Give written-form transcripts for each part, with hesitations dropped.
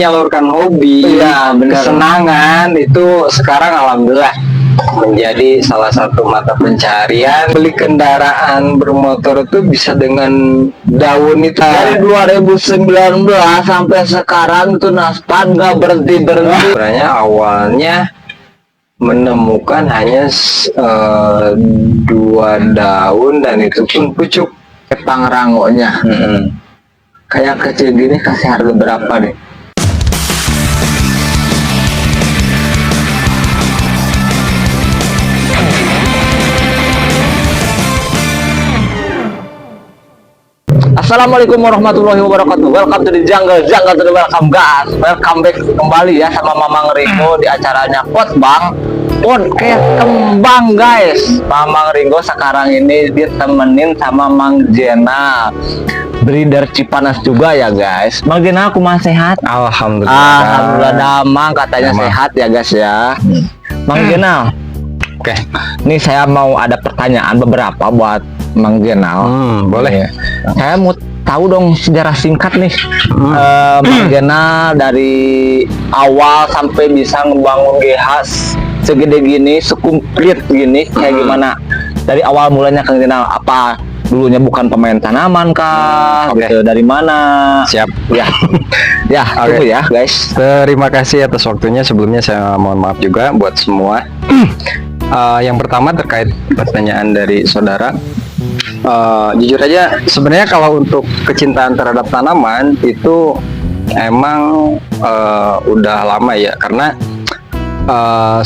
menyalurkan hobi, Iya, benar. kesenangan itu sekarang alhamdulillah menjadi salah satu mata pencarian. Beli kendaraan bermotor itu bisa dengan daun itu Dari 2019 sampai sekarang itu Naspan nggak berhenti. sebenarnya awalnya menemukan hanya 2 daun dan itu pun pucuk. Ketang rangonya kayak kecil gini kasih harga berapa nih? Assalamualaikum warahmatullahi wabarakatuh. Welcome to the jungle to the welcome guys. Welcome back kembali ya sama Mamang Ringo di acaranya Potbang Podcast Kembang guys. Mamang Ringo sekarang ini ditemenin sama Mang Jena, breeder Cipanas juga ya guys. Mang Jena aku mah sehat. Alhamdulillah damang katanya Damang. sehat ya guys ya. Mang Jena. Oke, ini saya mau ada pertanyaan beberapa buat Mang Jenal. Boleh. Saya mau tahu dong sejarah singkat nih, Mang Jenal dari awal sampai bisa ngebangun GH segede gini, sekumplit gini, kayak gimana? Dari awal mulanya Kang Jenal, apa dulunya bukan pemain tanaman kah? Oke. Gitu, dari mana? Siap. Ya, ya, Oke. tunggu ya guys. Terima kasih atas waktunya. Sebelumnya saya mohon maaf juga buat semua. Yang pertama terkait pertanyaan dari saudara. Jujur aja, sebenarnya kalau untuk kecintaan terhadap tanaman itu emang udah lama ya, karena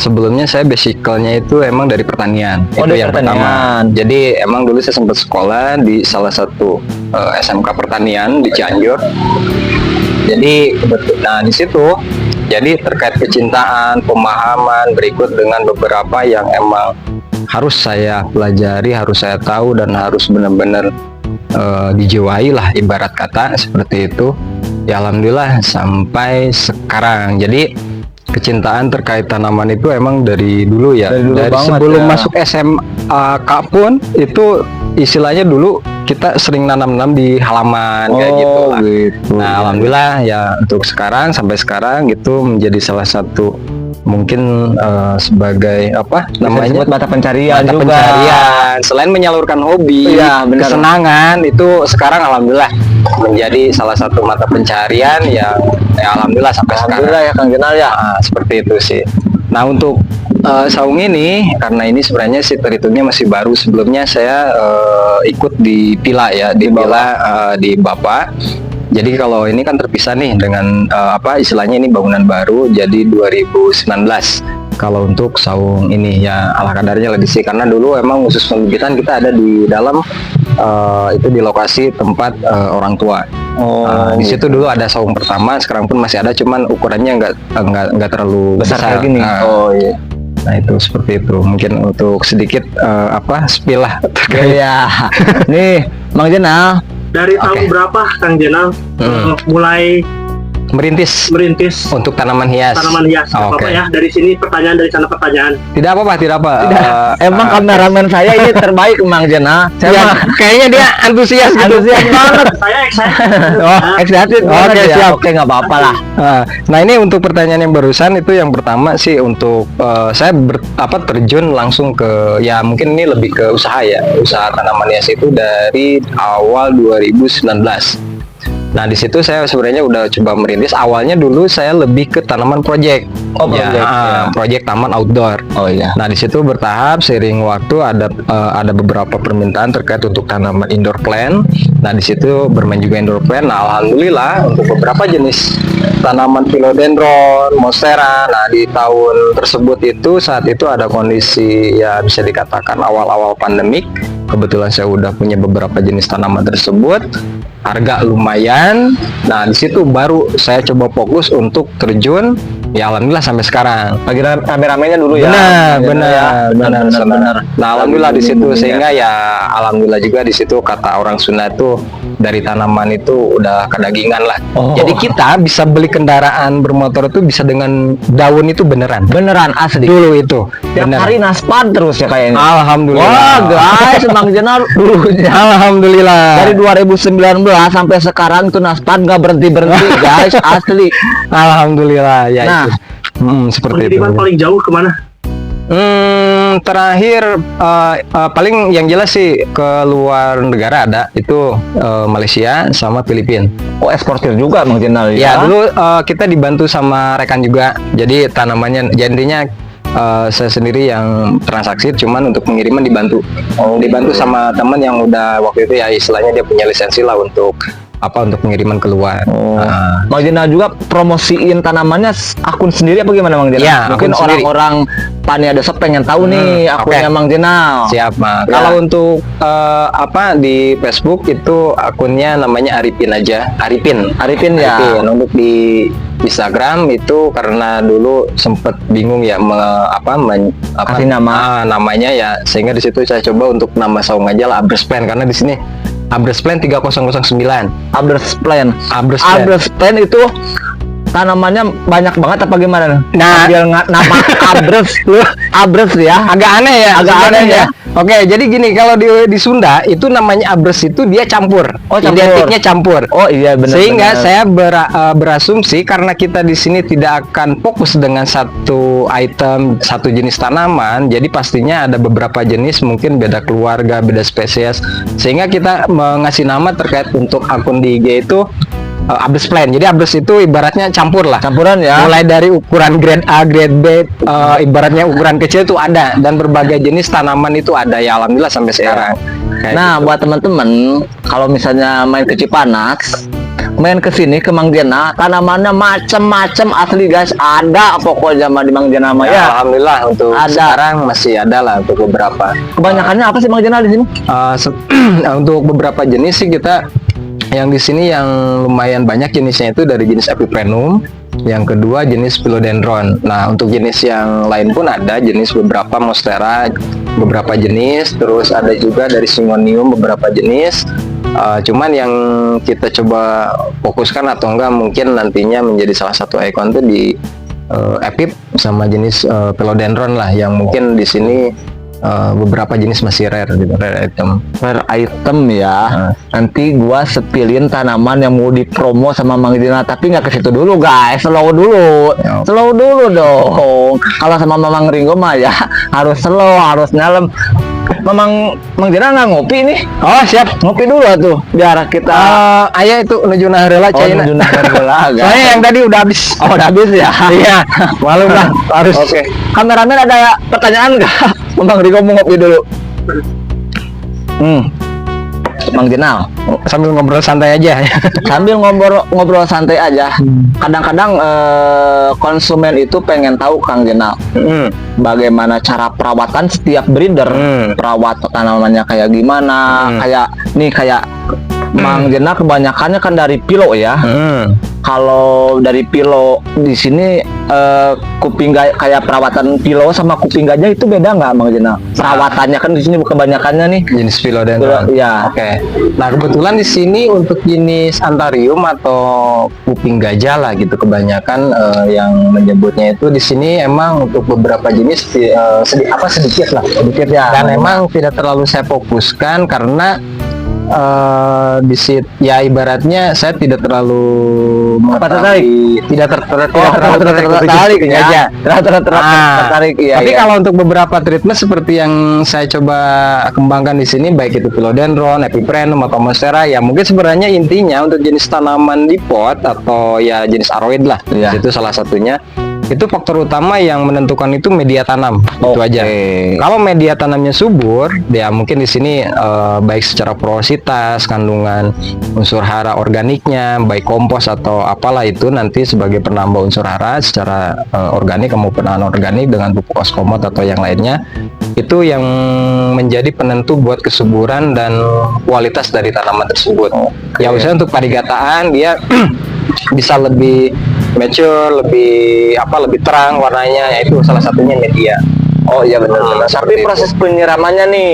sebelumnya saya basicalnya itu emang dari pertanian. Oh, Itu dari yang pertanian. pertama. Jadi emang dulu saya sempat sekolah di salah satu SMK pertanian di Cianjur. Jadi nah di situ jadi terkait kecintaan, pemahaman berikut dengan beberapa yang emang harus saya pelajari, harus saya tahu dan harus benar-benar dijiwai lah ibarat kata seperti itu. Ya alhamdulillah sampai sekarang. Jadi kecintaan terkait tanaman itu emang dari dulu ya. Dari dulu banget sebelum ya. masuk SMK pun itu istilahnya dulu kita sering nanam-nanam di halaman kayak gitu lah. Gitu. Nah, alhamdulillah ya untuk sekarang sampai sekarang itu menjadi salah satu mungkin sebagai apa namanya Disebut mata pencarian mata juga. pencarian. Selain menyalurkan hobi, Iya, benar. kesenangan itu sekarang alhamdulillah menjadi salah satu mata pencarian yang ya alhamdulillah sampai Alhamdulillah sekarang. ya Kang Jenal ya. Nah, seperti itu sih. Nah untuk saung ini karena ini sebenarnya sih terhitungnya masih baru. Sebelumnya saya ikut di Pila ya, di Pila di Bapak. Jadi kalau ini kan terpisah nih dengan apa istilahnya ini bangunan baru. Jadi 2019. Kalau untuk saung ini ya ala kadarnya lebih sih, karena dulu emang khusus pembibitan kita ada di dalam itu di lokasi tempat orang tua. Di situ dulu ada saung pertama, sekarang pun masih ada, cuman ukurannya nggak terlalu Besar kayak gini. Oh iya. Nah itu seperti itu. Mungkin untuk sedikit apa spill lah. Iya. Nih, Mang Jenal. Dari tahun berapa Kang Jenal mulai Merintis merintis untuk tanaman hias. tanaman hias? Oh, Apa oke. ya, dari sini pertanyaan, dari sana pertanyaan. Tidak apa-apa, tidak apa. Emang kameramen saya ini terbaik Mang Jenal. Saya Ya, mah kayaknya dia antusias gitu. antusias banget. Saya excited. Oh, excited banget Oke, ya. siap. Oke, nggak apa-apa lah. Nah ini untuk pertanyaan yang barusan itu yang pertama sih untuk saya terjun langsung ke ya mungkin ini lebih ke usaha ya, usaha tanaman hias itu dari awal 2019. Nah di situ saya sebenarnya udah coba merintis. Awalnya dulu saya lebih ke tanaman project. Oh, project, ya. Project taman outdoor. Oh iya. Nah di situ bertahap seiring waktu ada beberapa permintaan terkait untuk tanaman indoor plant. Nah di situ bermain juga indoor plant. Nah alhamdulillah untuk beberapa jenis tanaman philodendron, monstera. Nah di tahun tersebut itu saat itu ada kondisi ya bisa dikatakan awal-awal pandemik. Kebetulan saya udah punya beberapa jenis tanaman tersebut. Harga lumayan. Nah di situ baru saya coba fokus untuk terjun. Ya alhamdulillah sampai sekarang. Lagi rame-ramenya dulu ya. Benar. Nah alhamdulillah di situ sehingga ya alhamdulillah juga di situ kata orang Sunda itu dari tanaman itu udah kedagingan lah. Oh. Jadi kita bisa beli kendaraan bermotor itu bisa dengan daun itu beneran. Beneran asli. Dulu itu. Tiap beneran. hari naspad terus ya kayaknya. Alhamdulillah. Wah guys, Mang Jenal dulunya Alhamdulillah. dari 2019 sampai sekarang tuh naspad nggak berhenti guys, asli. Alhamdulillah ya Nah. itu. Seperti itu. Pengiriman paling jauh kemana? Terakhir paling yang jelas sih ke luar negara ada itu Malaysia sama Filipina. Oh, eksportir juga Mang Jenal Ya dulu kita dibantu sama rekan juga. Jadi tanamannya jadinya saya sendiri yang transaksi, cuman untuk pengiriman dibantu. Dibantu sama teman yang udah waktu itu ya istilahnya dia punya lisensi lah untuk untuk pengiriman keluar. Mang Jenal juga promosiin tanamannya akun sendiri apa gimana Mang Jenal? Ya, Mungkin akun sendiri. orang-orang Tani Desop pengen tahu nih akunnya oke. Mang Jenal. Siap, Mak. Ya. Kalau untuk di Facebook itu akunnya namanya Arifin aja. Arifin ya. Arifin. Untuk di Instagram itu karena dulu sempet bingung ya Kasih nama. namanya ya, sehingga di situ saya coba untuk nama saung aja lah Abres Plan, karena di sini Abres Plan 3009. Abres Plan. Abres Plan. Abres Plan itu tanamannya banyak banget apa gimana? Nah. Ambil nama Abres lu Abres ya. Agak aneh ya, Agak aneh ya. Oke, jadi gini, kalau di Sunda itu namanya Abres itu dia campur. Oh, campur. Identiknya campur. Oh iya benar. Sehingga saya berasumsi karena kita di sini tidak akan fokus dengan satu item, satu jenis tanaman, jadi pastinya ada beberapa jenis, mungkin beda keluarga, beda spesies, sehingga kita mengasih nama terkait untuk akun di IG itu Abres Plan. Jadi Abres itu ibaratnya campur lah. Campuran ya. Mulai dari ukuran grade A, grade B, ibaratnya ukuran kecil itu ada, dan berbagai jenis tanaman itu ada ya, alhamdulillah sampai sekarang. Kayak Nah, gitu. buat teman-teman kalau misalnya main ke Cipanas, main ke sini ke Mang Jenal, tanamannya macem-macem asli guys, ada pokoknya di Mang Jenal mah Ya, ya. alhamdulillah untuk Ada. sekarang masih ada lah untuk beberapa. Kebanyakannya apa sih Mang Jenal di sini? Untuk beberapa jenis sih kita yang di sini yang lumayan banyak jenisnya itu dari jenis Epiprenum, yang kedua jenis Philodendron. Nah, untuk jenis yang lain pun ada jenis beberapa Monstera, beberapa jenis, terus ada juga dari Syngonium beberapa jenis. Cuman yang kita coba fokuskan atau enggak mungkin nantinya menjadi salah satu ikon tuh di Epip sama jenis Philodendron lah, yang mungkin di sini beberapa jenis masih rare gitu, rare item. Per item ya. Nanti gua sepilin tanaman yang mau dipromo sama Mang Jenal, tapi nggak ke situ dulu guys, slow dulu. Ya. Slow dulu dong. Kalau sama Mamang Ringo mah ya harus slow, harus ngalem. Mang Jenal nggak ngopi nih? Oh, siap. Ngopi dulu tuh biar kita Ayah itu menuju Nahrela China. menuju Nahrela, guys. Soalnya yang tadi udah habis. Oh, udah habis ya? Iya, malu lah harus. Oke. Kameramen ada pertanyaan nggak? Mamang Ringo mau ngopi dulu. Mang Jenal, Sambil ngobrol santai aja. sambil ngobrol santai aja. Kadang-kadang konsumen itu pengen tahu Kang Jenal, bagaimana cara perawatan setiap breeder. Perawat tanamannya kayak gimana? Kayak Mang Jenal kebanyakannya kan dari pilo ya. Kalau dari pilo di sini kayak perawatan pilo sama kuping gajah itu beda nggak Mang Jenal? Perawatannya kan di sini kebanyakannya nih. Jenis Philodendron. Ya. Oke. Nah, kebetulan di sini untuk jenis Anthurium atau kuping gajah lah gitu, kebanyakan yang menyebutnya itu di sini emang untuk beberapa jenis sedikit lah. Sedikit ya. Dan emang tidak terlalu saya fokuskan karena di situ ya ibaratnya saya tidak terlalu tertarik tertarik ya. Tapi kalau untuk beberapa treatment seperti yang saya coba kembangkan di sini, baik itu Philodendron, Epiprenum atau Monstera, ya mungkin sebenarnya intinya untuk jenis tanaman di pot atau ya jenis aroid lah, Ya. itu salah satunya. Itu faktor utama yang menentukan itu media tanam. Itu aja. Kalau media tanamnya subur, ya mungkin di sini baik secara porositas, kandungan unsur hara organiknya, baik kompos atau apalah itu nanti sebagai penambah unsur hara secara organik maupun anorganik dengan pupuk oskomot atau yang lainnya. Itu yang menjadi penentu buat kesuburan dan kualitas dari tanaman tersebut. Ya misalnya untuk parigataan dia bisa lebih mature, lebih terang warnanya, yaitu salah satunya media. Oh iya benar-benar. Tapi seperti proses penyiramannya nih,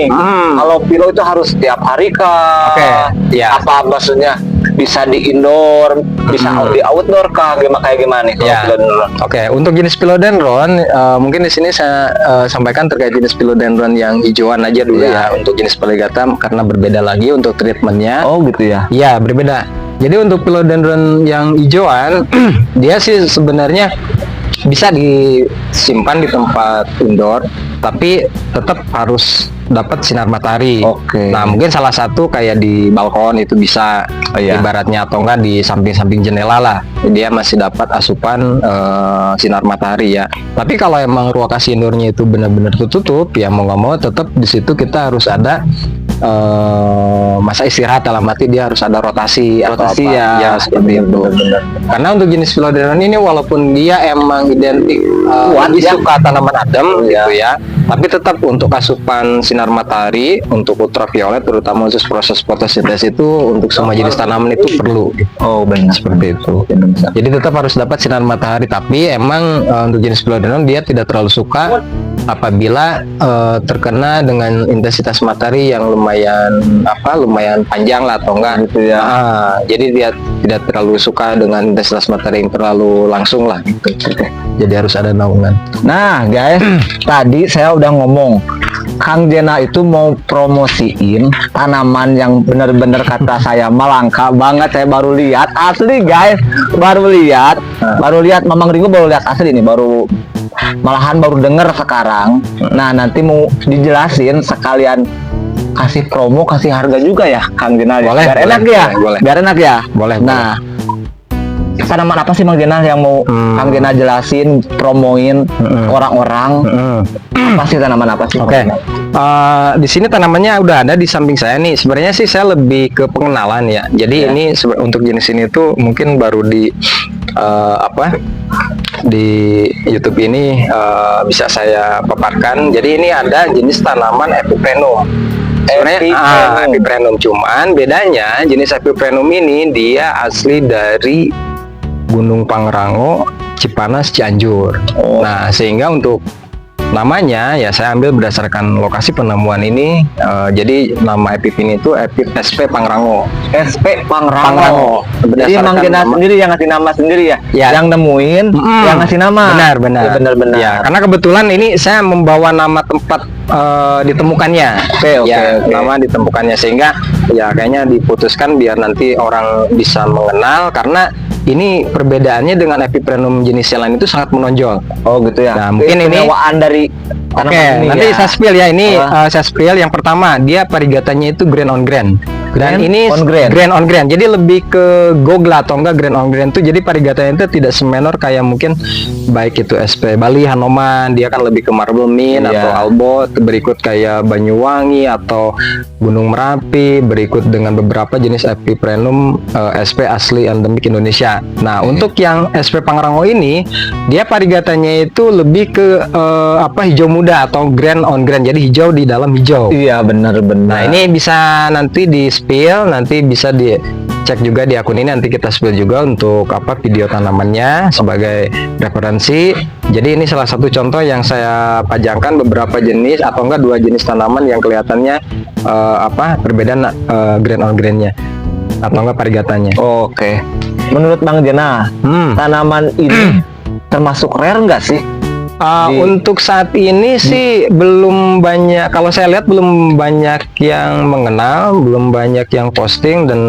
kalau pilo itu harus setiap hari kah? Oke, ya. Apa maksudnya bisa di indoor, bisa di outdoor kah? Kayak gimana nih kalau Ya. philodendron? Oke, untuk jenis philodendron, mungkin di sini saya sampaikan terkait jenis philodendron yang hijauan aja dulu Iya. ya. Untuk jenis polygatum karena berbeda lagi untuk treatmentnya. Oh gitu ya. Iya, berbeda. Jadi untuk philodendron yang hijauan, dia sih sebenarnya bisa disimpan di tempat indoor, tapi tetap harus dapat sinar matahari. Oke. Nah, mungkin salah satu kayak di balkon itu bisa, iya. ibaratnya, atau enggak di samping-samping jendela lah. Dia masih dapat asupan sinar matahari ya. Tapi kalau emang ruang kasih indoornya itu benar-benar tertutup, ya mau nggak mau tetap di situ kita harus ada masa istirahat, dalam arti dia harus ada rotasi atau Rotasi apa. ya. Seperti itu. Benar. Karena untuk jenis philodendron ini walaupun dia emang identik lebih ya. suka tanaman adem gitu ya, tapi tetap untuk asupan sinar matahari untuk ultraviolet, terutama khusus proses fotosintesis itu untuk semua jenis tanaman itu perlu. Oh benar. Seperti itu. Jadi tetap harus dapat sinar matahari, tapi emang untuk jenis philodendron dia tidak terlalu suka apabila terkena dengan intensitas matahari yang lumayan panjang lah atau enggak Gitu ya. jadi dia tidak terlalu suka dengan intensitas matahari yang terlalu langsung lah gitu. Jadi harus ada naungan. Nah guys, tadi saya udah ngomong Kang Jena itu mau promosiin tanaman yang bener-bener kata saya melangka banget. Saya baru lihat asli guys, baru lihat Mamang Ringo baru lihat asli nih, malahan baru denger sekarang. Nah nanti mau dijelasin sekalian kasih promo, kasih harga juga ya Kang Jena. Boleh, biar boleh, enak ya, boleh. biar enak ya. Boleh. Nah tanaman apa sih Mang Jena yang mau Kang Jena jelasin, promoin orang-orang? Apa sih tanaman apa sih? Oke. Di sini tanamannya udah ada di samping saya nih. Sebenarnya sih saya lebih ke pengenalan ya. Jadi ini untuk jenis ini tuh mungkin baru di di YouTube ini bisa saya paparkan. Jadi ini ada jenis tanaman Epiprenum. Sebenarnya Epiprenum, cuman bedanya jenis Epiprenum ini dia asli dari Gunung Pangrango, Cipanas, Cianjur. Nah, sehingga untuk namanya ya saya ambil berdasarkan lokasi penemuan ini. Jadi nama Epip ini itu Epip SP Pangrango. SP Pangrango. Jadi Mang Jena sendiri yang ngasih nama sendiri ya? Ya. Yang nemuin, yang ngasih nama. Benar. Ya, benar. Ya, karena kebetulan ini saya membawa nama tempat ditemukannya. Oke. Nama ditemukannya, sehingga ya kayaknya diputuskan biar nanti orang bisa mengenal, karena ini perbedaannya dengan Epiprenum jenis yang lain itu sangat menonjol. Oh gitu ya. Nah, mungkin ini keistimewaan dari tanaman ini nanti ya. saya spill ya. Ini saya spill yang pertama, dia parigatanya itu grain on grain. Dan ini grain on grain. Jadi lebih ke gogla atau enggak grain on grain tuh. Jadi parigatanya itu tidak semenor kayak mungkin baik itu SP Bali, Hanoman, dia kan lebih ke Marble Mint atau Albot, berikut kayak Banyuwangi atau Gunung Merapi, berikut dengan beberapa jenis Epiprenum SP asli endemik Indonesia. Nah, untuk yang SP Pangrango ini, dia parigatanya itu lebih ke hijau muda atau grain on grain. Jadi hijau di dalam hijau. Iya, benar. Nah, ini bisa nanti di spill, nanti bisa dicek juga di akun ini, nanti kita spill juga untuk video tanamannya sebagai referensi. Jadi ini salah satu contoh yang saya pajangkan beberapa jenis atau enggak 2 jenis tanaman yang kelihatannya perbedaan grain on grainnya atau enggak parigatanya. Oke. Menurut Bang Jena, tanaman ini termasuk rare nggak sih? Untuk saat ini sih belum banyak, kalau saya lihat belum banyak yang mengenal, belum banyak yang posting, dan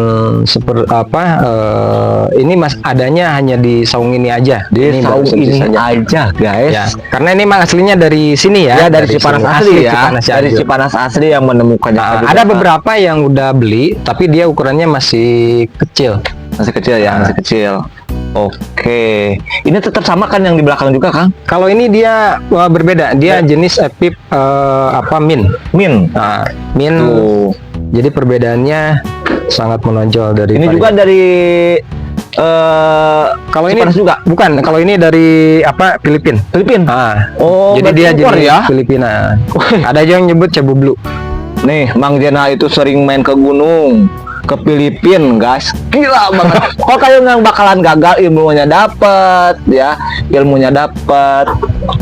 ini adanya hanya di saung ini aja. Di saung ini aja guys. Ya, karena ini memang aslinya dari sini ya. Dari Cipanas asli ya. Dari Cianjur. Cipanas asli yang menemukannya. Ada beberapa yang udah beli, tapi dia ukurannya masih kecil. Masih kecil. Oke, ini tetap sama kan yang di belakang juga, Kang? Kalau ini dia berbeda, dia jenis Epip Mint. Mint. Jadi perbedaannya sangat menonjol dari. Ini juga dari kalau ini juga bukan, kalau ini dari Filipina. Oh, jadi dia jenis ya? Filipina. Ada yang nyebut cebu blue. Nih, Mang Jena itu sering main ke gunung, ke Filipina, guys. Gila banget. Kok kayak yang bakalan gagal, ilmunya dapet.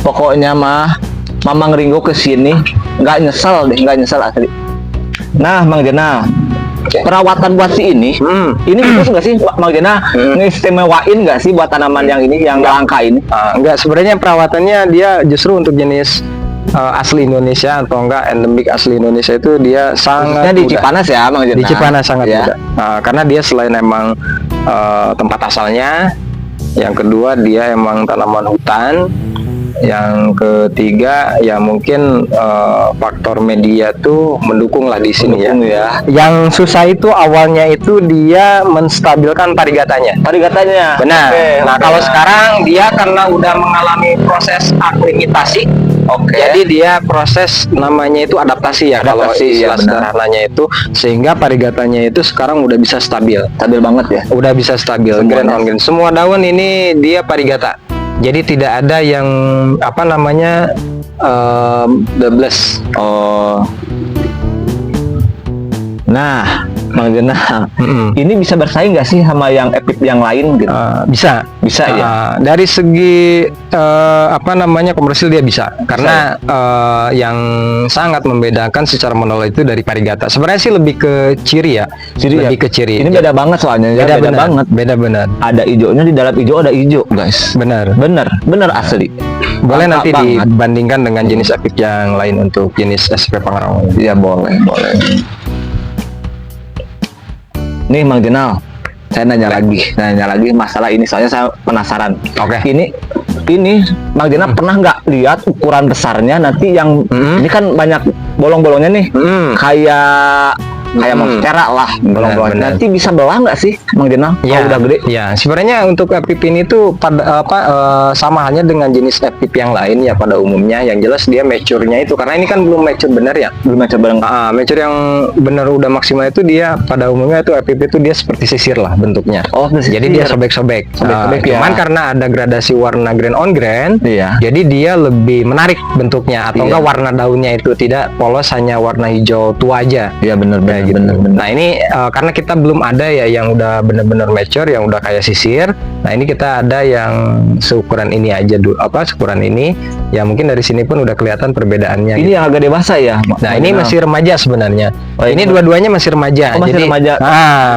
Pokoknya mah Mamang Ringo kesini nggak nyesel asli. Nah, Mang Jenal, perawatan buat si ini khusus nggak sih, Mang Jenal? Ngeistimewain nggak sih buat tanaman yang ini, yang langka ini? Enggak, sebenarnya perawatannya dia justru untuk jenis asli Indonesia atau enggak endemik asli Indonesia itu dia sangat Khususnya di mudah. Cipanas ya, Mang Jenal? Di Cipanas sangat ya. mudah. Karena dia selain emang tempat asalnya, yang kedua dia emang tanaman hutan, yang ketiga ya mungkin faktor media tuh mendukung lah di sini ya. Yang susah itu awalnya itu dia menstabilkan parigatanya. Benar. Nah, kalau sekarang dia karena udah mengalami proses aklimatasi, jadi dia proses namanya itu adaptasi ya, kalau istilah sederhananya itu, sehingga parigatanya itu sekarang udah bisa stabil Banget ya. udah bisa stabil, grain on grain. Semua daun ini dia parigata. Jadi tidak ada yang apa namanya doubles. Nah, Mang Jenal, ini bisa bersaing nggak sih sama yang epip yang lain gitu? Bisa ya. Dari segi apa namanya komersil dia bisa, karena yang sangat membedakan secara menolak itu dari parigata. Sebenarnya sih lebih ke ciri ya, lebih ke ciri. Ini beda banget soalnya, beda banget. Beda benar. Ada hijaunya, di dalam hijau ada hijau, guys. Benar Asli. Boleh Mantap nanti banget. dibandingkan dengan jenis epip yang lain untuk jenis SP Pangrango. Iya, boleh. Nih Mang Jenal, saya nanya lagi masalah ini, soalnya saya penasaran. Oke. Ini Mang Jenal pernah nggak lihat ukuran besarnya nanti yang ini kan banyak bolong-bolongnya nih, kayak monstera lah bolong-bolongnya. Benar. Nanti bisa belah nggak sih Mang Jenal kalau udah gede? Ya, sebenarnya untuk epip ini tuh sama halnya dengan jenis epip yang lain ya pada umumnya. Yang jelas dia mature-nya itu, karena ini kan belum mature benar ya. Belum mature benar. Mature yang benar udah maksimal itu dia pada umumnya itu epip itu dia seperti sisir lah bentuknya. Jadi dia sobek-sobek. Cuman karena ada gradasi warna grain on grain, jadi dia lebih menarik bentuknya, atau enggak warna daunnya itu tidak polos, hanya warna hijau tua aja. Iya, benar. Nah ini karena kita belum ada ya yang udah benar-benar mature, yang udah kayak sisir. Nah ini kita ada yang seukuran ini aja seukuran ini. Ya mungkin dari sini pun udah kelihatan perbedaannya. Ini yang agak dewasa ya. Nah ini masih remaja sebenarnya. Ini dua-duanya masih remaja. Masih remaja.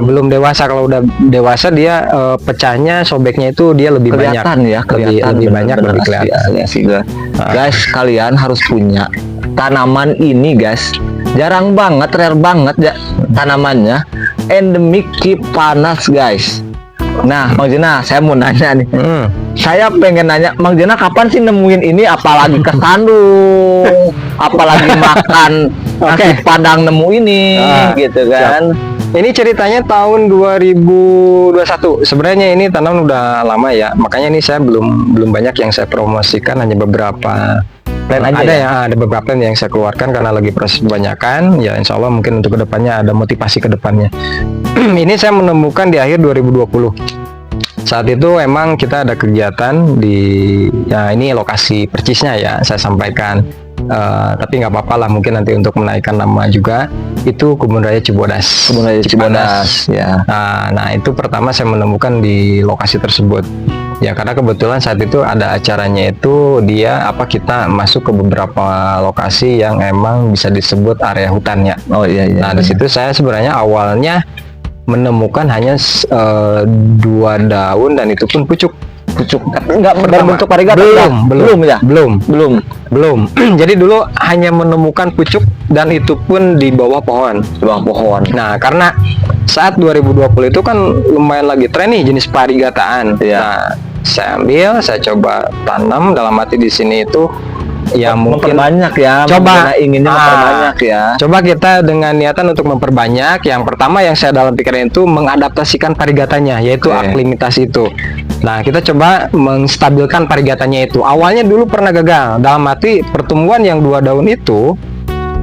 Belum dewasa. Kalau udah dewasa dia pecahnya, sobeknya itu dia lebih kelihatan banyak. Lebih banyak, lebih kelihatan. Guys, kalian harus punya tanaman ini, guys. Jarang banget, rare banget ya tanamannya. Endemik Cipanas, guys. Nah, Mang Jenal, saya mau nanya nih. Saya pengen nanya, Mang Jenal kapan sih nemuin ini? Apalagi ke Sandung, apalagi makan nasi Padang nemu ini, gitu kan? Ini ceritanya tahun 2021. Sebenarnya ini tanaman udah lama ya. Makanya ini saya belum banyak yang saya promosikan, hanya beberapa. Ada beberapa yang saya keluarkan karena lagi proses kebanyakan. Ya insya Allah mungkin untuk kedepannya ada motivasi kedepannya. Ini saya menemukan di akhir 2020. Saat itu emang kita ada kegiatan di, ya ini lokasi percisnya ya saya sampaikan. Tapi nggak apa-apa lah, mungkin nanti untuk menaikkan nama juga. Itu Kebun Raya Cibodas. Ya. Nah itu pertama saya menemukan di lokasi tersebut. Ya karena kebetulan saat itu ada acaranya itu kita masuk ke beberapa lokasi yang emang bisa disebut area hutannya. Nah di situ saya sebenarnya awalnya menemukan hanya 2 daun, dan itu pun pucuk. Enggak berbentuk parigata. Belum. Jadi dulu hanya menemukan pucuk, dan itu pun di bawah pohon. Nah karena saat 2020 itu kan lumayan lagi tren nih jenis parigataan. Nah saya ambil, saya coba tanam, dalam arti di sini itu ya mungkin memperbanyak ya. Inginnya memperbanyak ya. Coba kita dengan niatan untuk memperbanyak. Yang pertama yang saya dalam pikiran itu mengadaptasikan parigatanya, yaitu aklimatasi itu. Nah kita coba menstabilkan parigatanya itu. Awalnya dulu pernah gagal, dalam arti pertumbuhan yang 2 daun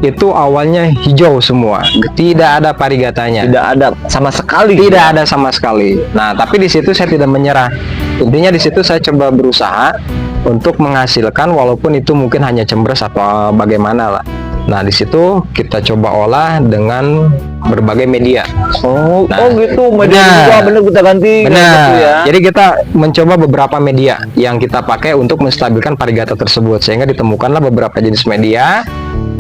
itu awalnya hijau semua, tidak ada parigatanya, tidak ada sama sekali. Nah tapi di situ saya tidak menyerah. Intinya di situ saya coba berusaha untuk menghasilkan, walaupun itu mungkin hanya cembres atau bagaimana lah. Nah, di situ kita coba olah dengan berbagai media. Oh, Nah, oh gitu. Media benar. juga bener kita ganti. Benar. Gitu ya. Jadi kita mencoba beberapa media yang kita pakai untuk menstabilkan varigata tersebut, sehingga ditemukanlah beberapa jenis media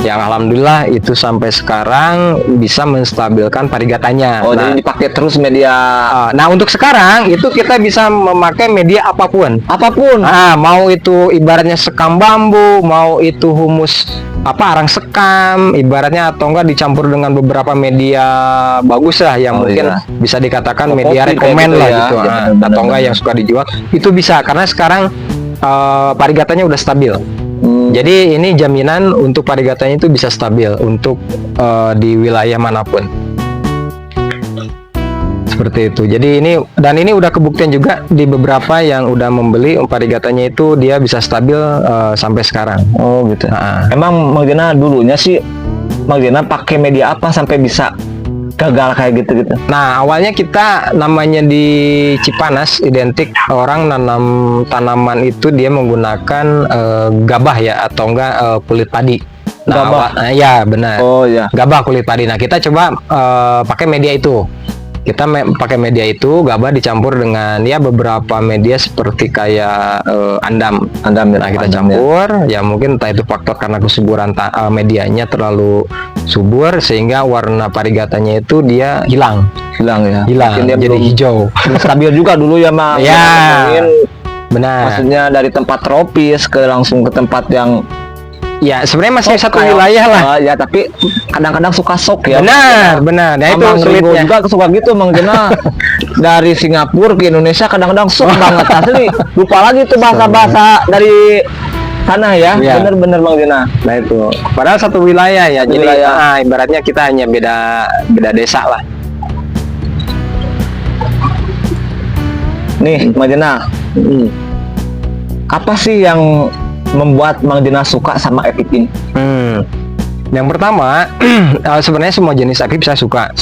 yang alhamdulillah itu sampai sekarang bisa menstabilkan varigatanya. Oh, Nah, jadi dipakai terus media nah, untuk sekarang itu kita bisa memakai media apapun. apapun. Mau itu ibaratnya sekam bambu, mau itu humus arang sekam, ibaratnya, atau enggak dicampur dengan beberapa media bagus lah yang Oh, mungkin iya. bisa dikatakan Oh, media kopi kayak rekomen gitu lah ya. gitu. Ya, Atau benar-benar. enggak yang suka dijual itu bisa karena sekarang varigatanya udah stabil. Jadi ini jaminan untuk varigatanya itu bisa stabil untuk di wilayah manapun. Seperti itu. Jadi ini udah kebuktian juga di beberapa yang udah membeli varigatanya itu dia bisa stabil sampai sekarang. Oh gitu. Emang Mang Jena dulunya sih Mang Jena pakai media apa sampai bisa gagal kayak gitu-gitu? Nah, awalnya kita namanya di Cipanas identik orang nanam tanaman itu dia menggunakan gabah ya atau enggak kulit padi. Nah, Gabah? Ya benar. Oh ya. Gabah kulit padi. Nah, kita coba pakai media itu. Kita pakai media itu gabah dicampur dengan ya beberapa media seperti kayak andam. Nah, kita campur ya mungkin entah itu faktor karena kesuburan medianya terlalu subur sehingga warna varigatanya itu dia hilang ya. Mungkin dia jadi hijau. Stabil juga dulu ya, Mang. Ya. Benar. Maksudnya dari tempat tropis ke langsung ke tempat yang ya sebenarnya masih satu wilayah lah. Ya, tapi kadang-kadang suka sok ya. Benar. Nah, itu Mang Ringo sulitnya. juga suka gitu, Mang Jena. Dari Singapura ke Indonesia kadang-kadang sok banget asli. Lupa lagi tuh bahasa-bahasa dari sana ya. Iya. Bener-bener Mang Jena. Nah itu. Padahal satu wilayah ya. Satu Jadi wilayah. ibaratnya kita hanya beda desa lah. Nih, Mang Jena. Apa sih yang membuat Mang Jena suka sama epip ini? Yang pertama, sebenarnya semua jenis apip saya suka.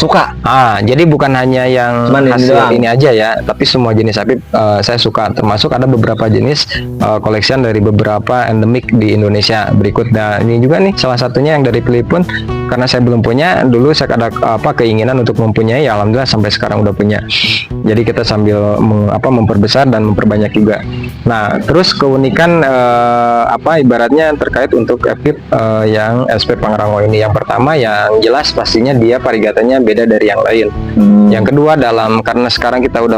Jadi bukan hanya yang Cuman ini hasil doang. ini aja ya, tapi semua jenis apip saya suka. Termasuk ada beberapa jenis koleksian dari beberapa endemik di Indonesia berikut. Nah, ini juga nih salah satunya yang dari Filipina. Karena saya belum punya, dulu saya ada keinginan untuk mempunyai, ya alhamdulillah sampai sekarang udah punya. Jadi kita sambil memperbesar dan memperbanyak juga. Nah, terus keunikan ibaratnya terkait untuk apip yang SP Pangrango ini, yang pertama yang jelas pastinya dia varigatanya beda dari yang lain. Yang kedua karena sekarang kita udah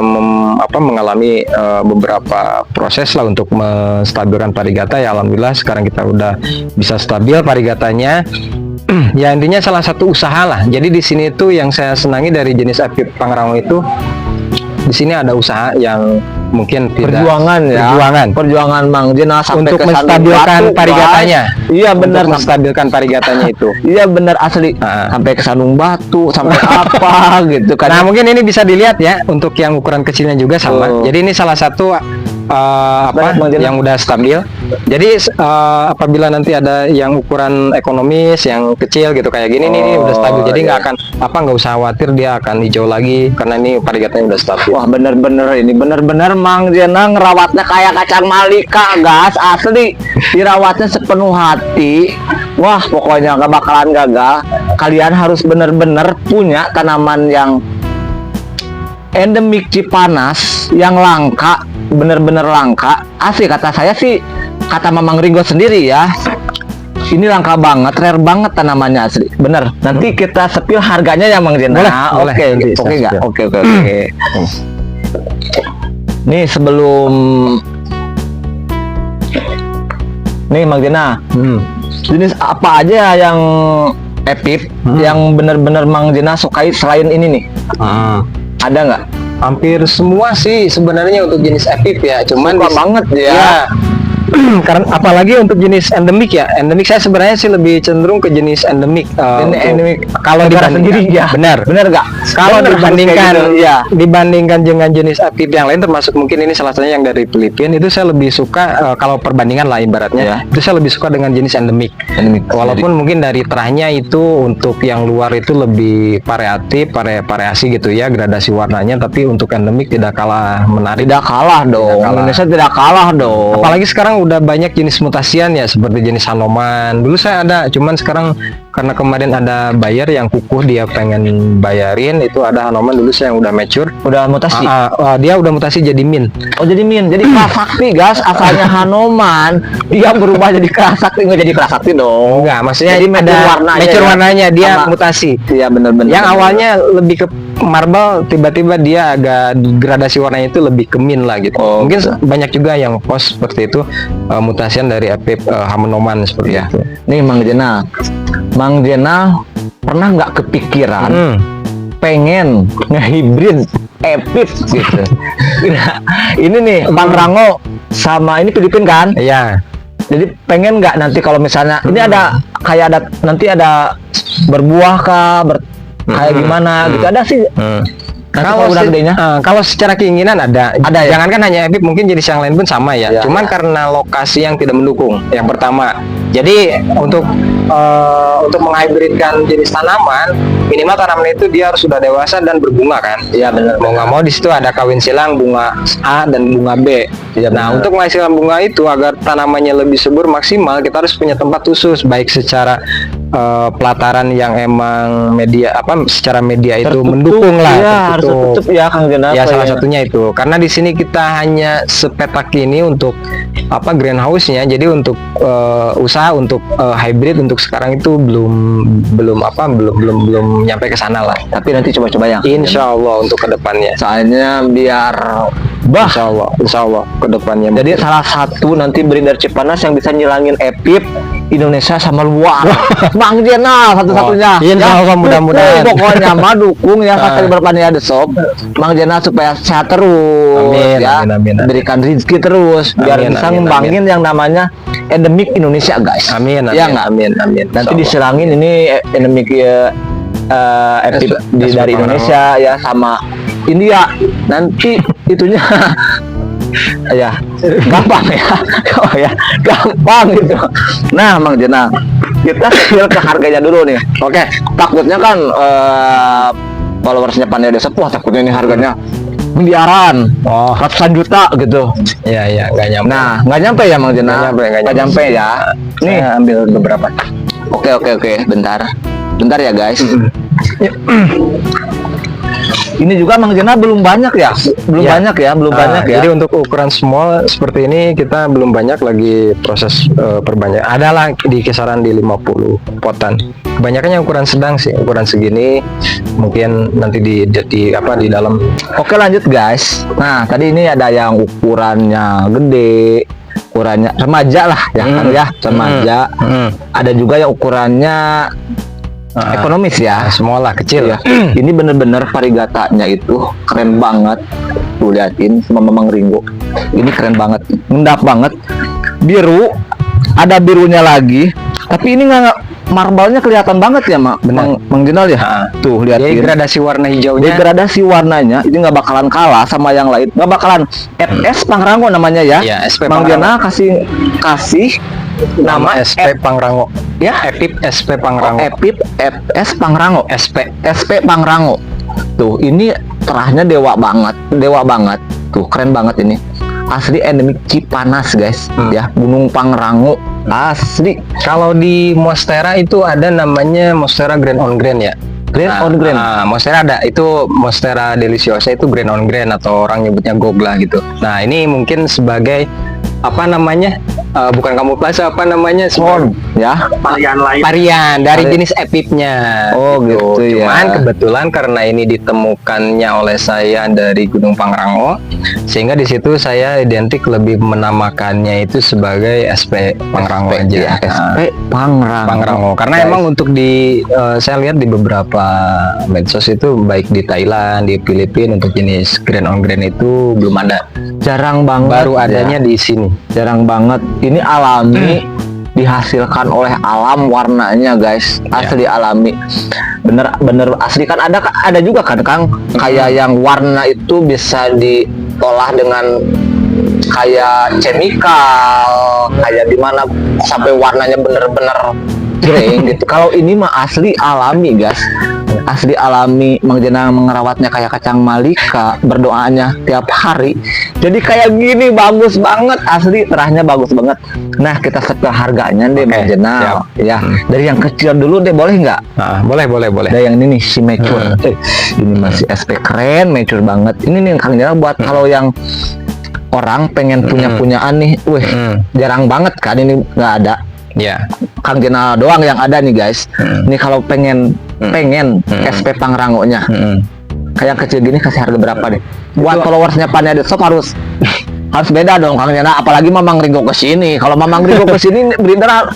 mengalami beberapa proses lah untuk menstabilkan varigata, ya alhamdulillah sekarang kita udah bisa stabil varigatanya. Ya intinya salah satu usaha lah. Jadi di sini tuh yang saya senangi dari jenis apip Pangrango itu, di sini ada usaha yang mungkin tidak perjuangan Mang Jena sampai untuk ke menstabilkan varigatanya. Iya benar, Untuk menstabilkan varigatanya itu. Iya benar asli. Sampai ke Sandung Batu, sampai apa gitu kan. Nah, mungkin ini bisa dilihat ya untuk yang ukuran kecilnya juga sama. Jadi ini salah satu yang udah stabil. Jadi apabila nanti ada yang ukuran ekonomis yang kecil gitu kayak gini nih udah stabil. Jadi nggak usah khawatir dia akan hijau lagi karena ini varigatanya udah stabil. Wah, bener-bener Mang Jena ngerawatnya kayak kacang malika, gas asli. Dirawatnya sepenuh hati. Wah, pokoknya gak bakalan gagal. Kalian harus bener-bener punya tanaman yang endemik Cipanas, yang langka, bener-bener langka. Asli kata saya sih, kata Mamang Ringo sendiri ya, ini langka banget, rare banget tanamannya asli. Bener. Nanti kita spill harganya ya Mang Jena. Boleh. Oke nggak? Oke. Nih sebelum Mang Jena, jenis apa aja yang epip yang bener-bener Mang Jena sukai selain ini nih? Ada nggak? Hampir semua sih sebenarnya untuk jenis epip ya, cuman Suka banget ya. Karena apalagi untuk jenis endemik ya, endemik saya sebenarnya sih lebih cenderung ke jenis endemik. Endemik kalau negara dibandingkan sendiri ya. Bener nggak? Kalau Bener, dibandingkan harus kayak gitu, ya. dibandingkan dengan jenis apip yang lain, termasuk mungkin ini salah satunya yang dari Filipina, itu saya lebih suka kalau perbandingan lah ibaratnya, itu saya lebih suka dengan jenis endemik. Walaupun mungkin dari terahnya itu untuk yang luar itu lebih variasi gitu ya, gradasi warnanya, tapi untuk endemik tidak kalah menarik. Tidak kalah dong. Indonesia tidak kalah dong. Apalagi sekarang udah banyak jenis mutasian ya, seperti jenis Hanoman. Dulu saya ada, cuman sekarang karena kemarin ada buyer yang kukuh dia pengen bayarin, itu ada Hanoman dulu saya yang udah mature. Udah mutasi. Dia udah mutasi jadi min. Oh jadi min, jadi kelas sakti guys, asalnya Hanoman, dia berubah jadi kelas sakti, nggak jadi kelas sakti dong. Enggak, maksudnya Jadi ada mature warnanya dia Sama- mutasi. Iya bener-bener. Yang awalnya lebih ke marble, tiba-tiba dia agak gradasi warnanya itu lebih ke min lah gitu. Oh, Mungkin gitu. banyak juga yang post seperti itu, mutasian dari Epip Hanoman seperti Ya. itu. Nih Mang Jena pernah nggak kepikiran pengen ngehibrid Epip gitu? Nah, ini nih Bang Rango sama ini Filipin kan? Iya. Jadi pengen nggak nanti kalau misalnya ini ada kayak ada nanti ada berbuah kah, kayak gimana gitu, ada sih. Nanti kalau udah gedenya. Kalau secara keinginan ada ya? Jangankan hanya Epip, mungkin jenis yang lain pun sama ya. Ya, Cuman ya. karena lokasi yang tidak mendukung. Yang pertama, jadi untuk menghybridkan jenis tanaman, minimal tanaman itu dia harus sudah dewasa dan berbunga kan. Iya benar. Mau nggak mau di situ ada kawin silang bunga A dan bunga B. Iya, Nah, benar. untuk menghasilkan bunga itu agar tanamannya lebih subur maksimal, kita harus punya tempat khusus, baik secara pelataran yang emang media secara media itu mendukung lah. Iya, harus tertutup ya Kang Jena. Ya salah satunya itu. Karena di sini kita hanya sepetak ini untuk greenhouse-nya. Jadi untuk usaha untuk hybrid untuk sekarang itu belum nyampe ke sana lah. Tapi nanti coba-coba ya. Insya Allah untuk kedepannya. Soalnya biar Insya Allah kedepannya. Jadi salah satu nanti breeder Cipanas yang bisa nyilangin Epip Indonesia sama luar. Mang Jena satu-satunya. Oh, insya Allah, mudah-mudahan. Pokoknya mah dukung ya kata berpania The Shop. Mang Jena supaya sehat terus Amin, ya. amin. Berikan rezeki terus biar Amin, bisa amin, ngembangin yang namanya endemik Indonesia guys. Amin, Ya nggak? amin. Nanti Insya Allah. disilangin ini endemik Epip dari Indonesia ya sama India. Nanti itunya ya gampang ya. Oh ya, gampang gitu. Nah, Mang Jena, kita spill ke harganya dulu nih. Oke, takutnya kan followersnya Pania Desa, wah takutnya ini harganya miliaran, ratusan juta gitu. Iya, nggak nyampe. Nah, nggak nyampe ya Mang Jena? Nggak nyampe ya. Nih, Saya ambil beberapa. Oke, bentar ya guys. Ini juga Mang Jena belum banyak ya, belum Ya. banyak ya. Jadi untuk ukuran small seperti ini kita belum banyak lagi proses perbanyak. Adalah di kisaran di 50 potan. Kebanyakannya ukuran sedang sih, ukuran segini. Mungkin nanti di dalam. Oke lanjut guys. Nah tadi ini ada yang ukurannya gede, ukurannya remaja lah ya kan ya, remaja. Ada juga yang ukurannya ekonomis ya. Semua lah kecil Ya. Ini bener-bener varigatanya itu keren banget. Tuh liatin sama Mamang Ringo. Ini keren banget, ngendap banget. Biru, ada birunya lagi. Tapi ini nggak marbalnya kelihatan banget ya Mang Jenal ya. Tuh liatin. Degradasi warna hijaunya. Degradasi warnanya ini nggak bakalan kalah sama yang lain, nggak bakalan. FS Pangrango namanya ya. Ya, SP Mang Pangrango. Jena kasih nama SP Pangrango. ya Epip SP Pangrango. Epip FS Pangrango. SP. Pangrango. Tuh ini terahnya dewa banget. Tuh keren banget ini. Asli endemik Cipanas guys, ya Gunung Pangrango asli. Kalau di Monstera itu ada namanya Monstera Grand on Grand ya. On Grand. Monstera ada, itu Monstera deliciosa itu Grand on Grand atau orang nyebutnya gogla gitu. Nah ini mungkin sebagai bukan kamuflase ya. Varian lain. varian dari jenis epipnya. Oh, gitu ya. Cuman kebetulan karena ini ditemukannya oleh saya dari Gunung Pangrango, sehingga di situ saya identik lebih menamakannya itu sebagai SP Pangrango aja. SP Pangrango. Karena Guys. emang untuk saya lihat di beberapa medsos itu baik di Thailand, di Filipina untuk jenis Grand on Grand itu belum ada. jarang banget. Baru ya. adanya di sini. Jarang banget. Ini alami dihasilkan oleh alam warnanya guys, asli alami. Bener asli kan ada juga kan Kang kayak yang warna itu bisa diolah dengan kayak chemical, kayak dimana sampai warnanya bener-bener grey gitu. Kalau ini mah asli alami guys. asli alami Mang Jenal mengerawatnya kayak kacang malika, berdoanya tiap hari. Jadi kayak gini bagus banget, asli terahnya bagus banget. Nah kita set ke harganya deh Mang Jenal ya. Dari yang kecil dulu deh, boleh nggak? Boleh. Dari yang ini nih si mature. Ini masih SP keren, mature banget. Ini nih Kang Jenal buat kalau yang orang pengen punyaan nih, jarang banget kan ini nggak ada. Ya. Kang Jenal doang yang ada nih guys. Ini kalau pengen SP Pangrangonya, kayak kecil gini kasih harga berapa deh? Buat followersnya Pania The Shop harus beda dong Kang Jenal. Apalagi Mamang Ringo kesini. Kalau Mamang Ringo kesini bener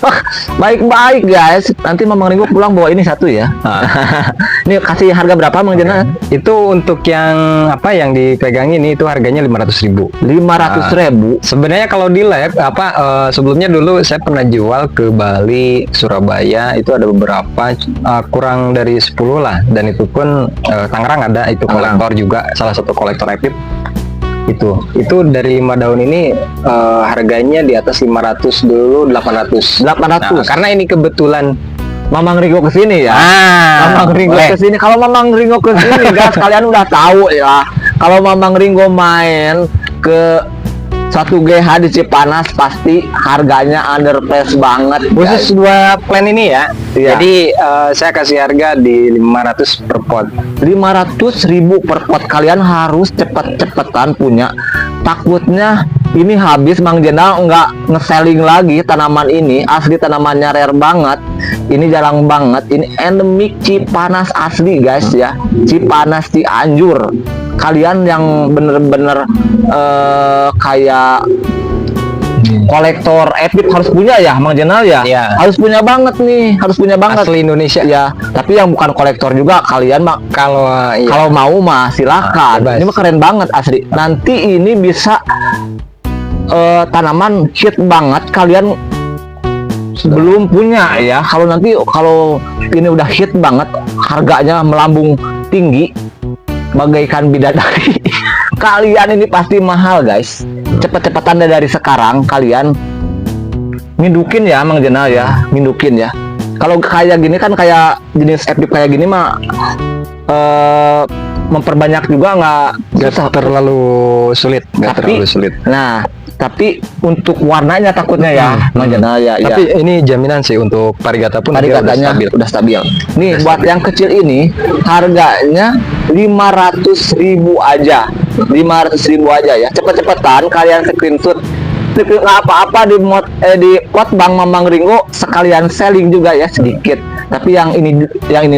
baik-baik guys. Nanti Mamang Ringo pulang bawa ini satu ya. Ini kasih harga berapa Mang Jenal? Itu untuk yang apa yang dipegang ini itu harganya 500.000. 500.000. Sebenarnya kalau di lab sebelumnya dulu saya pernah jual ke Bali, Surabaya, itu ada beberapa kurang dari 10 lah, dan itu pun Tangerang ada, itu kolektor juga, salah satu kolektor Epip. Itu dari 5 daun ini harganya di atas 500 dulu, 800. Nah, karena ini kebetulan Mamang Ringo kesini ya. Mamang Ringo kesini. Kalau Mamang Ringo kesini guys, kalian udah tahu ya. Kalau Mamang Ringo main ke 1GH di Cipanas pasti harganya underprice banget. Khusus 2 plan ini ya. Iya. Jadi saya kasih harga di 500 per pot. 500.000 per pot. Kalian harus cepet-cepetan punya. Takutnya ini habis Mang Jenal nggak nge-selling lagi tanaman ini. Asli tanamannya rare banget. Ini jarang banget. Ini endemik Cipanas asli guys ya. Cipanas Cianjur. Kalian yang bener-bener kayak kolektor Epip harus punya ya Mang Jenal ya. Iya. Harus punya banget nih, harus punya banget. Asli Indonesia Ya, tapi yang bukan kolektor juga kalian mah kalau mau mah silakan. Bebas. Ini mah keren banget asli. Nanti ini bisa tanaman hit banget kalian belum punya ya. Kalau ini udah hit banget, harganya melambung tinggi bagaikan bidadari. Kalian ini pasti mahal guys. Cepet-cepetan dari sekarang kalian mindukin ya Mang Jenal ya, mindukin ya. Kalau kayak gini kan kayak jenis Epip kayak gini mah memperbanyak juga nggak terlalu sulit. Nah, tapi untuk warnanya takutnya ya Mang Jenal ya. Tapi ini jaminan sih untuk variegata pun Varigatanya udah stabil. Nih buat yang kecil ini harganya 500.000 aja. 500.000 aja ya. Cepet-cepetan kalian screenshot. Nggak apa-apa di pot Bang Mamang Ringo sekalian selling juga ya sedikit. Tapi yang ini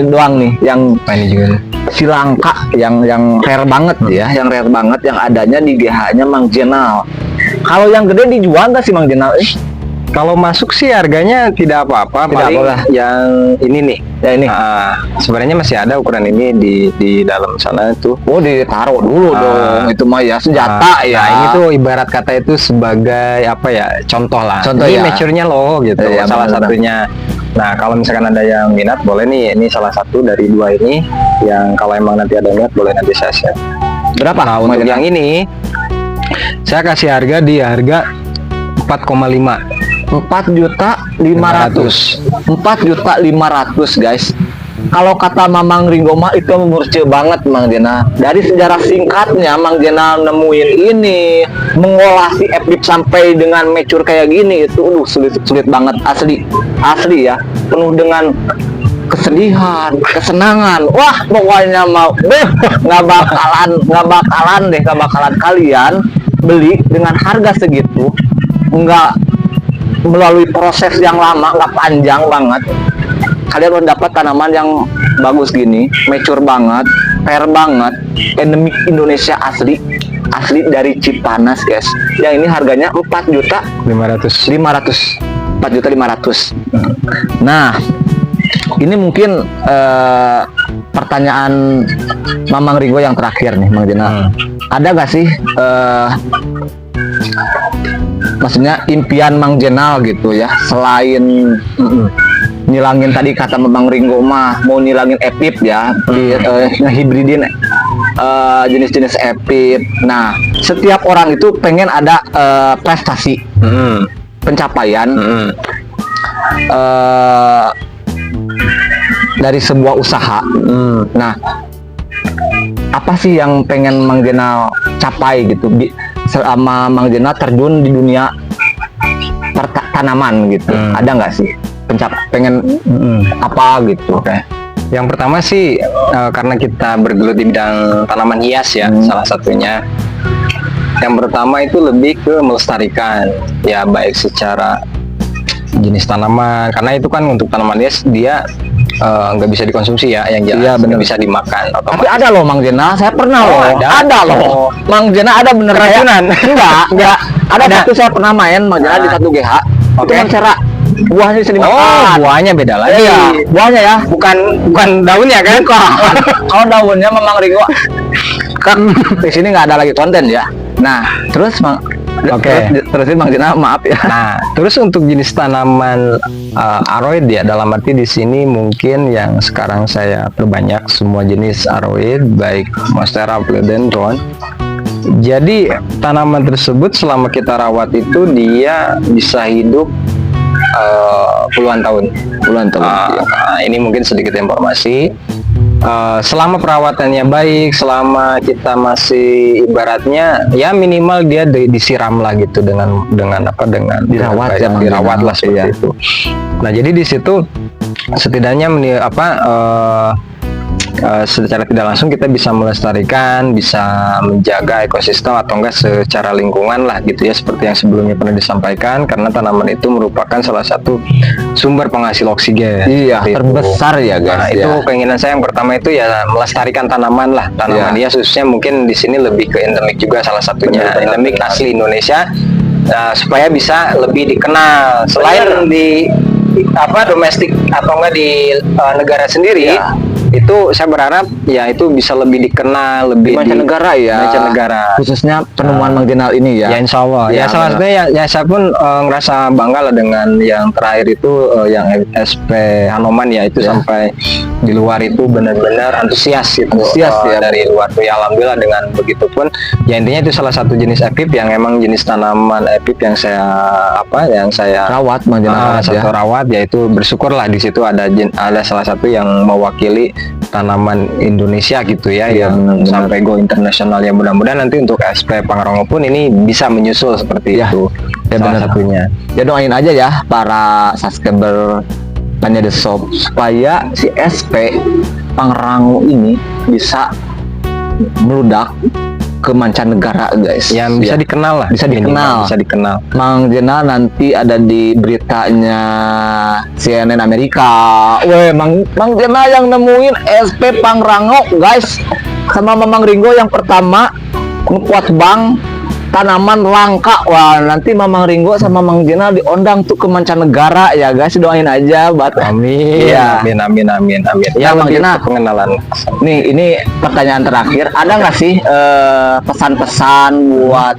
doang nih, yang ini juga Silangka yang rare banget ya, yang rare banget yang adanya di GH-nya Mang Jenal. Kalau yang gede dijual nggak sih Mang Jenal? Kalau masuk sih harganya tidak apa-apa, Tidak paling apa-apa. yang ini nih. Ya ini. Sebenarnya masih ada ukuran ini di dalam sana tuh. Oh ditaruh dulu dong, itu mah ya senjata ya. Nah, ini tuh ibarat kata itu sebagai apa ya? Contoh lah. Contoh ini ya. mature-nya loh gitu. Ya, salah benar-benar. satunya. Nah, kalau misalkan ada yang minat boleh nih. Ini salah satu dari 2 ini yang kalau emang nanti ada minat boleh nanti saya share. Berapa? Nah, untuk yang ini saya kasih harga di harga 4,5. 4.500.000 4.500.000 guys. Kalau kata Mamang Ringo mah itu murce banget Mang Jenal. Dari sejarah singkatnya Mang Jenal nemuin ini, mengolah si Epip sampai dengan mature kayak gini itu sulit banget asli ya. Penuh dengan kesedihan, kesenangan. Wah, pokoknya mau nggak bakalan kalian beli dengan harga segitu, nggak melalui proses yang lama, nggak panjang banget. Kalian udah dapat tanaman yang bagus gini, mature banget, rare banget, endemik Indonesia asli dari Cipanas guys. Yang ini harganya 4.500.000. Nah, ini mungkin pertanyaan Mamang Ringo yang terakhir nih Mang Jenal. Ada gak sih maksudnya impian Mang Jenal gitu ya, selain nyilangin tadi kata Mamang Ringo mah mau nyilangin Epip ya, ngehibridin jenis-jenis Epip. Nah, setiap orang itu pengen ada prestasi, pencapaian, dari sebuah usaha. Nah, apa sih yang pengen Mang Jena capai gitu selama Mang Jena terjun di dunia tanaman gitu? Ada nggak sih pengen apa gitu? Oke. Yang pertama sih karena kita bergelut di bidang tanaman hias ya, salah satunya. Yang pertama itu lebih ke melestarikan, ya baik secara jenis tanaman, karena itu kan untuk tanaman hias dia nggak bisa dikonsumsi ya, yang jelas Iya, bener. nggak bisa dimakan. Tapi ada loh Mang Jena, saya pernah Oh, loh. ada. Loh. Oh. Mang Jena ada bener Keracunan? Enggak. Ada Ada. satu saya pernah main Mang Jena di satu GH. Itu Oke. Mancera. Buahnya bisa dimakan. Oh, buahnya beda lagi. Iya, buahnya ya. Bukan daunnya kan? Kalau daunnya memang Ringo kan di sini nggak ada lagi konten ya. Nah, terus Mang Oke. Terus Mang Jena maaf ya. Nah, terus untuk jenis tanaman aroid ya, dalam arti di sini mungkin yang sekarang saya perbanyak semua jenis aroid, baik monstera, philodendron. Jadi tanaman tersebut selama kita rawat itu dia bisa hidup puluhan tahun. Ini mungkin sedikit informasi. Selama perawatannya baik, selama kita masih ibaratnya ya minimal dia disiram lah gitu dengan Dirawat ya, dirawat lah seperti iya. itu. Nah jadi di situ setidaknya secara tidak langsung kita bisa melestarikan, bisa menjaga ekosistem atau enggak secara lingkungan lah gitu ya, seperti yang sebelumnya pernah disampaikan, karena tanaman itu merupakan salah satu sumber penghasil oksigen. Iya, Seperti itu. terbesar ya guys. Nah, itu keinginan saya yang pertama itu ya melestarikan tanaman lah, tanaman Iya. hias khususnya mungkin di sini lebih ke endemik juga salah satunya, endemik asli Indonesia, supaya bisa lebih dikenal selain di domestik atau enggak di negara sendiri. Iya. Itu saya berharap ya itu bisa lebih dikenal, lebih Di mancanegara ya. mancanegara. Khususnya penemuan Mang Jena ini ya. Ya insya Allah. Ya, Ya, salah benar. satunya ya saya pun ngerasa bangga lah dengan yang terakhir itu yang SP Hanoman ya, itu Ya. sampai di luar itu benar-benar antusias gitu. Antusias ya. Dari luar tuh ya, alhamdulillah dengan begitu pun ya intinya itu salah satu jenis epip yang emang jenis tanaman epip yang saya Rawat Mang Jena rawat ya. satu rawat, yaitu bersyukurlah di situ ada salah satu yang mewakili tanaman Indonesia gitu ya, Iya, yang benar-benar. sampai go internasional ya, mudah-mudahan nanti untuk SP Pangrango pun ini bisa menyusul seperti Iya. itu Ya, salah benar. satunya. Ya doain aja ya para subscriber Panya The Shop supaya si SP Pangrango ini bisa meludak ke mancanegara guys. Yang bisa Ya. dikenal lah, Bisa minimal dikenal. bisa dikenal. Mang Jena nanti ada di beritanya CNN Amerika. Weh, Mang Jena yang nemuin SP Pangrango, guys. Sama Mamang Ringo yang pertama ngepot bang tanaman langka. Wah, nanti Mamang Ringo sama Mang Jena diundang tuh ke mancanegara ya, guys. Doain aja buat Amin, Iya. amin. Ya, Mang lebih Jena. ke pengenalan. Nih, ini pertanyaan terakhir. Ada nggak sih pesan-pesan buat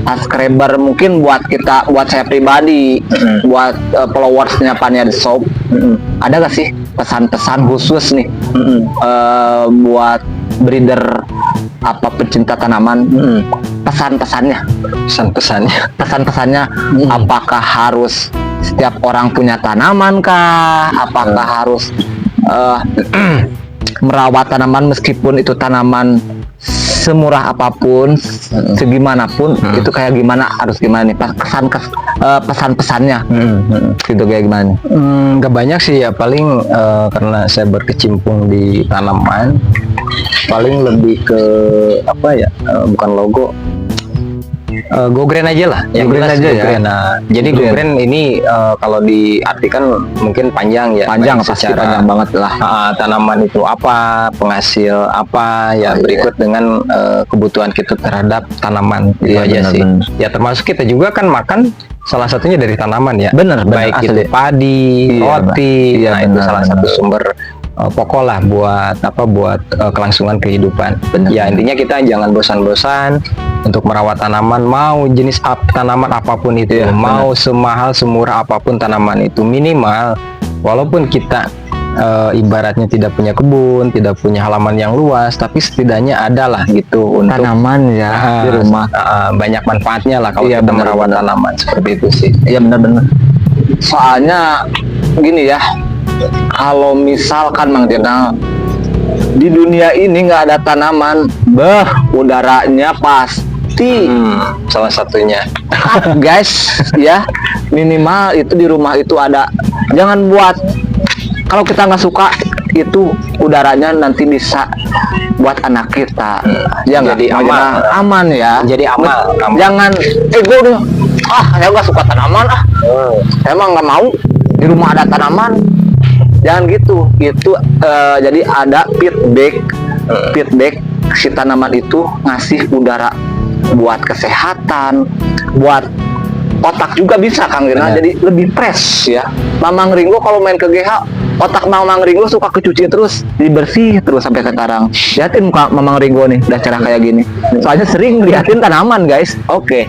subscriber, mungkin buat kita, buat saya pribadi, buat followersnya Panya The Shop? Ada nggak sih pesan-pesan khusus nih buat breeder apa pecinta tanaman? Pesan-pesannya, Pesan-pesannya. apakah harus setiap orang punya tanaman kah? Apakah harus merawat tanaman meskipun itu tanaman semurah apapun, segimanapun, itu kayak gimana, harus gimana nih pesan-pesannya gitu kayak gimana nih? Nggak banyak sih ya, paling karena saya berkecimpung di tanaman, paling lebih ke bukan logo, Go Green aja lah. Go Green aja ya. Nah, jadi Go Green ini kalau diartikan mungkin panjang ya. Panjang, baik pasti panjang banget lah. Tanaman itu apa, penghasil apa, ya berikut dengan kebutuhan kita terhadap tanaman itu Iya, aja benar, sih. benar. Ya termasuk kita juga kan makan salah satunya dari tanaman ya. Bener, Baik asli. itu padi, Iya, roti, iya, nah itu benar, salah benar. satu sumber pokok lah buat kelangsungan kehidupan. Benar. Ya intinya kita jangan bosan-bosan untuk merawat tanaman, mau jenis tanaman apapun itu, Iya, mau semahal semurah apapun tanaman itu, minimal walaupun kita ibaratnya tidak punya kebun, tidak punya halaman yang luas, tapi setidaknya ada lah gitu untuk Tanaman ya di rumah. banyak manfaatnya lah kalau Iya, kita benar, merawat benar. tanaman seperti itu sih. Iya, benar-benar. Soalnya gini ya, kalau misalkan Mang Jenal di dunia ini nggak ada tanaman, udaranya pasti Salah satunya. guys ya, minimal itu di rumah itu ada. Jangan buat, kalau kita nggak suka itu udaranya nanti bisa buat anak kita ya nggak? Jadi aman. Aman ya, Jadi amal. jangan gue udah saya nggak suka tanaman saya emang nggak mau di rumah ada tanaman, jangan gitu. Itu jadi ada feedback si tanaman itu ngasih udara buat kesehatan, buat otak juga bisa Kang Dina, Benar. jadi lebih fresh ya. Mamang Ringo kalau main ke GH, otak Mamang Ringo suka kecuci terus, dibersih terus sampai sekarang. Lihatin muka Mamang Ringo nih, udah cerah kayak gini. Soalnya sering liatin tanaman guys. Oke,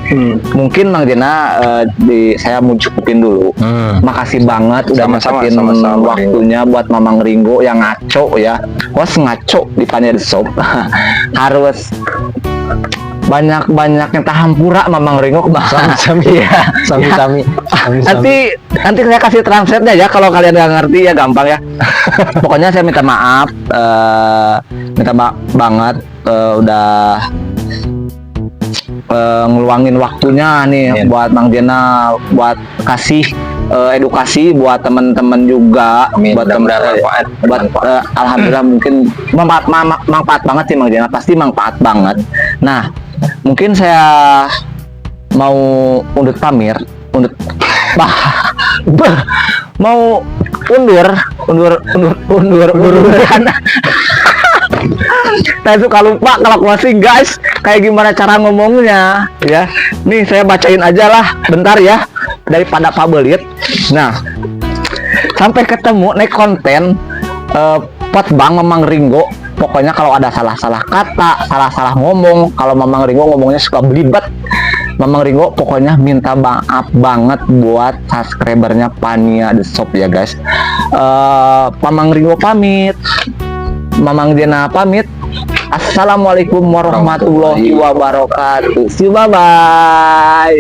mungkin Mang Dina saya mau cukupin dulu. Makasih banget udah Sama-sama, nyempetin sama-sama, waktunya buat Mamang Ringo yang ngaco ya. Wah, ngaco di Panier Shop. Harus banyak yang tahampura Mamang Ringo Sami-sami. ya. Sami-sami. Nanti saya kasih translate-nya ya kalau kalian nggak ngerti ya, gampang ya. Pokoknya saya minta maaf, banget udah ngeluangin waktunya nih buat Mang Jena, buat kasih edukasi buat teman-teman juga. Amin. Buat Mudah-mudahan manfaat. buat alhamdulillah mungkin manfaat banget sih Mang Jena, pasti manfaat banget. Nah, mungkin saya mau undur mau unduran. Saya suka lupa kalau closing guys, kayak gimana cara ngomongnya ya. Nih saya bacain aja lah bentar ya, daripada pabelit. Nah, sampai ketemu naik konten pot bang Mamang Ringo. Pokoknya kalau ada salah-salah kata, salah-salah ngomong, kalau Mamang Ringo ngomongnya suka belibet, Mamang Ringo pokoknya minta maaf banget buat subscribernya Pania The Shop ya guys. Mamang Ringo pamit, Mamang Jena pamit. Assalamualaikum warahmatullahi wabarakatuh. See you, bye bye.